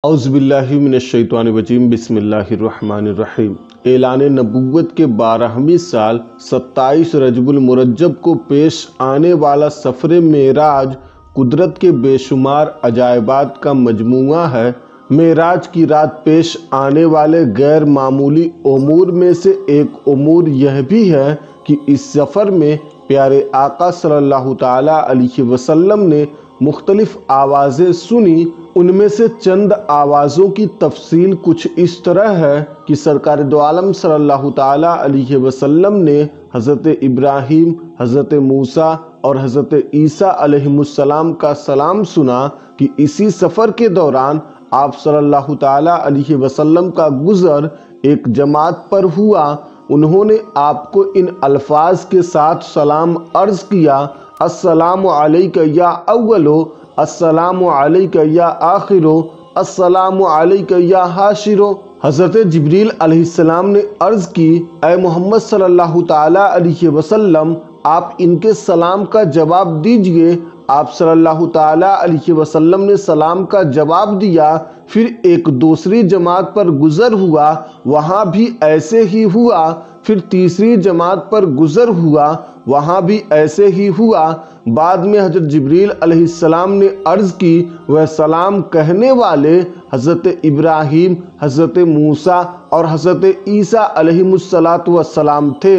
اعوذ باللہ من الشیطان الرجیم بسم اللہ الرحمن الرحیم۔ اعلان نبوت کے 12ویں سال 27 رجب المرجب کو پیش آنے والا سفر معراج قدرت کے بے شمار عجائبات کا مجموعہ ہے۔ معراج کی رات پیش آنے والے غیر معمولی امور میں سے ایک امور یہ بھی ہے کہ اس سفر میں پیارے آقا صلی اللہ تعالیٰ علیہ وسلم نے مختلف آوازیں سنی۔ ان میں سے چند آوازوں کی تفصیل کچھ اس طرح ہے کہ سرکار دو عالم صلی اللہ تعالیٰ علیہ وسلم نے حضرت ابراہیم، حضرت موسیٰ اور حضرت عیسیٰ علیہ السلام کا سلام سنا کہ اسی سفر کے دوران آپ صلی اللہ تعالیٰ علیہ وسلم کا گزر ایک جماعت پر ہوا۔ انہوں نے آپ کو ان الفاظ کے ساتھ سلام عرض کیا: السلام علیکہ یا اولو، السلام علیکہ یا آخرو، السلام علیکہ یا حاشرو۔ حضرت جبریل علیہ السلام نے عرض کی: اے محمد صلی اللہ تعالیٰ علیہ وسلم، آپ ان کے سلام کا جواب دیجئے۔ آپ صلی اللہ تعالیٰ علیہ وسلم نے سلام کا جواب دیا۔ پھر ایک دوسری جماعت پر گزر ہوا، وہاں بھی ایسے ہی ہوا۔ پھر تیسری جماعت پر گزر ہوا، وہاں بھی ایسے ہی ہوا۔ بعد میں حضرت جبریل علیہ السلام نے عرض کی: وہ سلام کہنے والے حضرت ابراہیم، حضرت موسیٰ اور حضرت عیسیٰ علیہ السلام تھے۔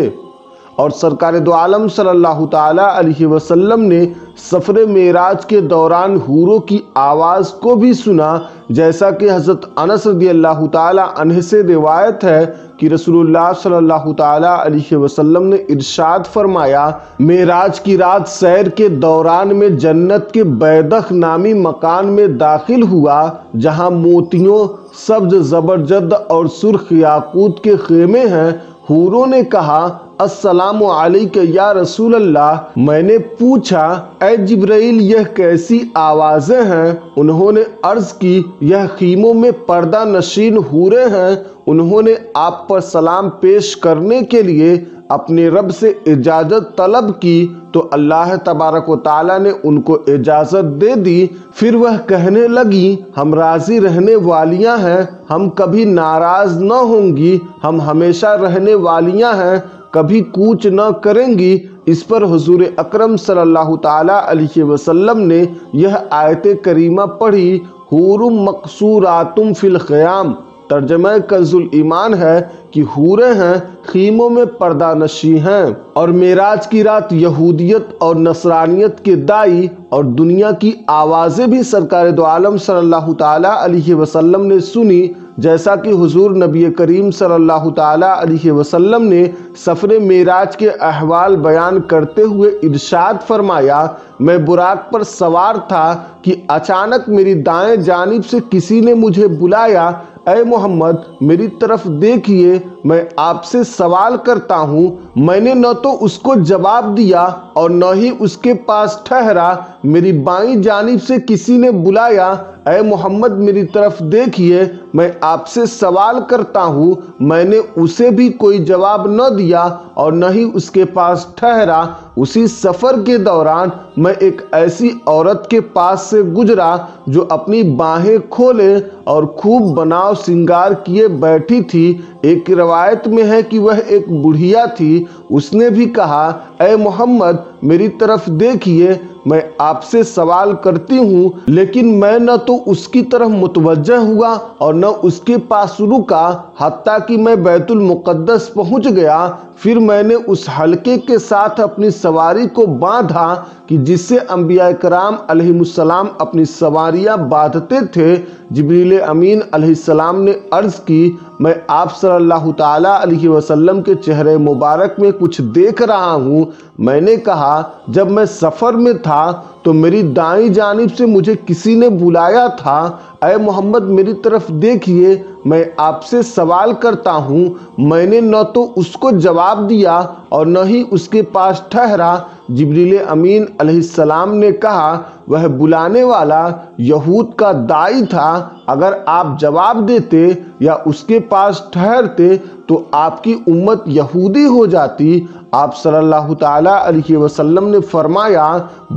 اور سرکار دو عالم صلی اللہ تعالیٰ علیہ وسلم نے سفر معراج کے دوران حوروں کی آواز کو بھی سنا، جیسا کہ حضرت انس رضی اللہ تعالیٰ عنہ سے روایت ہے کہ رسول اللہ صلی اللہ تعالیٰ علیہ وسلم نے ارشاد فرمایا: معراج کی رات سیر کے دوران میں جنت کے بیدخ نامی مکان میں داخل ہوا، جہاں موتیوں، سبز زبرجد اور سرخ یاقوت کے خیمے ہیں۔ حوروں نے کہا: السلام علیکہ یا رسول اللہ۔ میں نے پوچھا: اے جبرائیل، یہ کیسی آوازیں ہیں؟ انہوں نے عرض کی: یہ خیموں میں پردہ نشین حوریں ہیں۔ انہوں نے آپ پر سلام پیش کرنے کے لیے اپنے رب سے اجازت طلب کی تو اللہ تبارک و تعالیٰ نے ان کو اجازت دے دی۔ پھر وہ کہنے لگیں: ہم راضی رہنے والیاں ہیں، ہم کبھی ناراض نہ ہوں گی، ہم ہمیشہ رہنے والیاں ہیں، کبھی کوچ نہ کریں گی۔ اس پر حضور اکرم صلی اللہ تعالیٰ علیہ وسلم نے یہ آیت کریمہ پڑھی: حور مقصورات فی الخیام۔ ترجمہ کنز ایمان ہے کہ حوریں ہیں، خیموں میں پردہ نشیں ہیں۔ اور معراج کی رات یہودیت اور نصرانیت کے داعی اور دنیا کی آوازیں بھی سرکار دو عالم صلی اللہ تعالیٰ علیہ وسلم نے سنی، جیسا کہ حضور نبی کریم صلی اللہ تعالیٰ علیہ وسلم نے سفر معراج کے احوال بیان کرتے ہوئے ارشاد فرمایا: میں براق پر سوار تھا کہ اچانک میری دائیں جانب سے کسی نے مجھے بلایا: اے محمد، میری طرف دیکھیے، میں آپ سے سوال کرتا ہوں۔ میں نے نہ تو اس کو جواب دیا اور نہ ہی اس کے پاس ٹھہرا۔ میری بائیں جانب سے کسی نے بلایا: اے محمد، میری طرف دیکھیے، میں آپ سے سوال کرتا ہوں۔ میں نے اسے بھی کوئی جواب نہ دیا اور نہ ہی اس کے پاس ٹھہرا۔ اسی سفر کے دوران میں ایک ایسی عورت کے پاس سے گزرا جو اپنی باہیں کھولے اور خوب بناؤ سنگار کیے بیٹھی تھی۔ ایک روایت میں ہے کہ وہ ایک بڑھیا تھی۔ اس نے بھی کہا: اے محمد، میری طرف دیکھیے، میں آپ سے سوال کرتی ہوں۔ لیکن میں نہ تو اس کی طرف متوجہ ہوا اور نہ اس کے پاس رکا، حتیٰ کہ میں بیت المقدس پہنچ گیا۔ پھر میں نے اس حلقے کے ساتھ اپنی سواری کو باندھا کہ جس سے انبیاء کرام علیہ السلام اپنی سواریاں باندھتے تھے۔ جبریل امین علیہ السلام نے عرض کی: میں آپ صلی اللہ تعالیٰ علیہ وسلم کے چہرے مبارک میں کچھ دیکھ رہا ہوں۔ میں نے کہا: جب میں سفر میں تھا تو میری دائیں جانب سے مجھے کسی نے بلایا تھا: اے محمد، میری طرف دیکھیے، میں آپ سے سوال کرتا ہوں۔ میں نے نہ تو اس کو جواب دیا اور نہ ہی اس کے پاس ٹھہرا۔ جبریل امین علیہ السلام نے کہا: وہ بلانے والا یہود کا داعی تھا، اگر آپ جواب دیتے یا اس کے پاس ٹھہرتے تو آپ کی امت یہودی ہو جاتی۔ آپ صلی اللہ تعالیٰ علیہ وسلم نے فرمایا: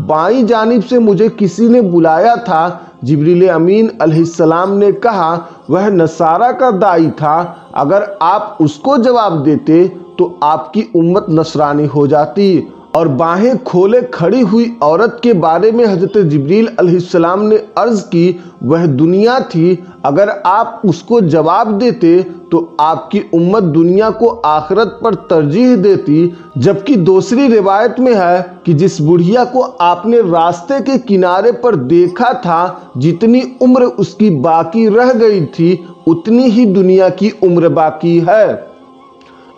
بائیں جانب سے مجھے کسی نے بلایا تھا۔ جبریل امین علیہ السلام نے کہا وہ نصارہ کا داعی تھا، اگر آپ اس کو جواب دیتے تو آپ کی امت نصرانی ہو جاتی۔ اور باہیں کھولے کھڑی ہوئی عورت کے بارے میں حضرت جبریل علیہ السلام نے عرض کی وہ دنیا تھی، اگر آپ اس کو جواب دیتے تو آپ کی امت دنیا کو آخرت پر ترجیح دیتی۔ جبکہ دوسری روایت میں ہے کہ جس بڑھیا کو آپ نے راستے کے کنارے پر دیکھا تھا، جتنی عمر اس کی باقی رہ گئی تھی اتنی ہی دنیا کی عمر باقی ہے۔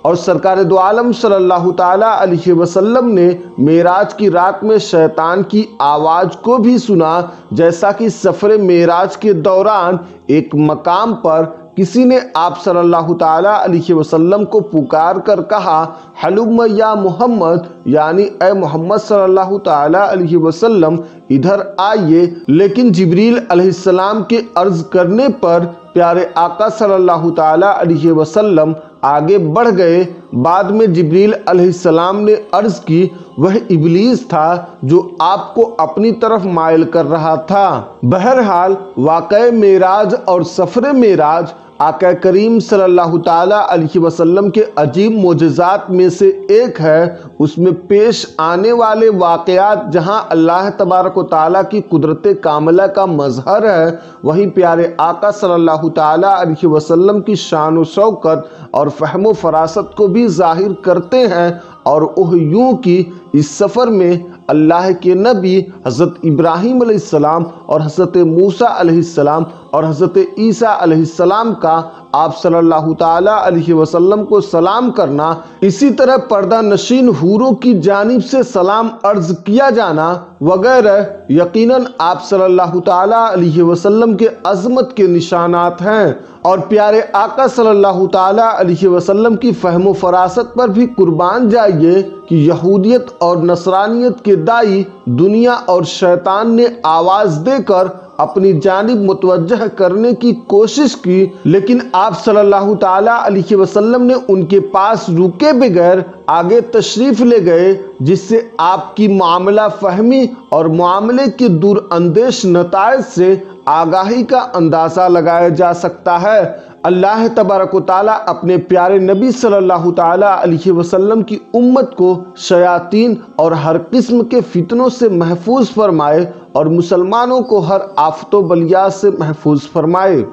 اور سرکار دو عالم صلی اللہ تعالیٰ علیہ وسلم نے معراج کی رات میں شیطان کی آواز کو بھی سنا، جیسا کہ سفر معراج کے دوران ایک مقام پر کسی نے آپ صلی اللہ تعالیٰ علیہ وسلم کو پکار کر کہا حلم یا محمد، یعنی اے محمد صلی اللہ تعالیٰ علیہ وسلم ادھر آئیے۔ لیکن جبریل علیہ السلام کے عرض کرنے پر پیارے آقا صلی اللہ تعالیٰ علیہ وسلم آگے بڑھ گئے۔ بعد میں جبریل علیہ السلام نے عرض کی وہ ابلیس تھا جو آپ کو اپنی طرف مائل کر رہا تھا۔ بہرحال واقعہ معراج اور سفر معراج آقا کریم صلی اللہ تعالیٰ علیہ وسلم کے عجیب معجزات میں سے ایک ہے۔ اس میں پیش آنے والے واقعات جہاں اللہ تبارک و تعالیٰ کی قدرت کاملہ کا مظہر ہے، وہیں پیارے آقا صلی اللہ تعالیٰ علیہ وسلم کی شان و شوکت اور فہم و فراست کو بھی ظاہر کرتے ہیں۔ اور یوں کی اس سفر میں اللہ کے نبی حضرت ابراہیم علیہ السلام اور حضرت موسیٰ علیہ السلام اور حضرت عیسیٰ علیہ السلام کا آپ صلی اللہ تعالیٰ علیہ وسلم کو سلام کرنا، اسی طرح پردہ نشین حوروں کی جانب سے سلام عرض کیا جانا وغیرہ یقیناً آپ صلی اللہ تعالیٰ علیہ وسلم کے عظمت کے نشانات ہیں۔ اور پیارے آقا صلی اللہ تعالیٰ علیہ وسلم کی فہم و فراست پر بھی قربان جائیے کہ یہودیت اور نصرانیت کے داعی دنیا اور شیطان نے آواز دے کر اپنی جانب متوجہ کرنے کی کوشش کی، لیکن آپ صلی اللہ تعالیٰ علیہ وسلم نے ان کے پاس رکے بغیر آگے تشریف لے گئے، جس سے آپ کی معاملہ فہمی اور معاملے کے دور اندیش نتائج سے آگاہی کا اندازہ لگایا جا سکتا ہے۔ اللہ تبارک و تعالیٰ اپنے پیارے نبی صلی اللہ تعالیٰ علیہ وسلم کی امت کو شیاطین اور ہر قسم کے فتنوں سے محفوظ فرمائے اور مسلمانوں کو ہر آفت و بلیات سے محفوظ فرمائے۔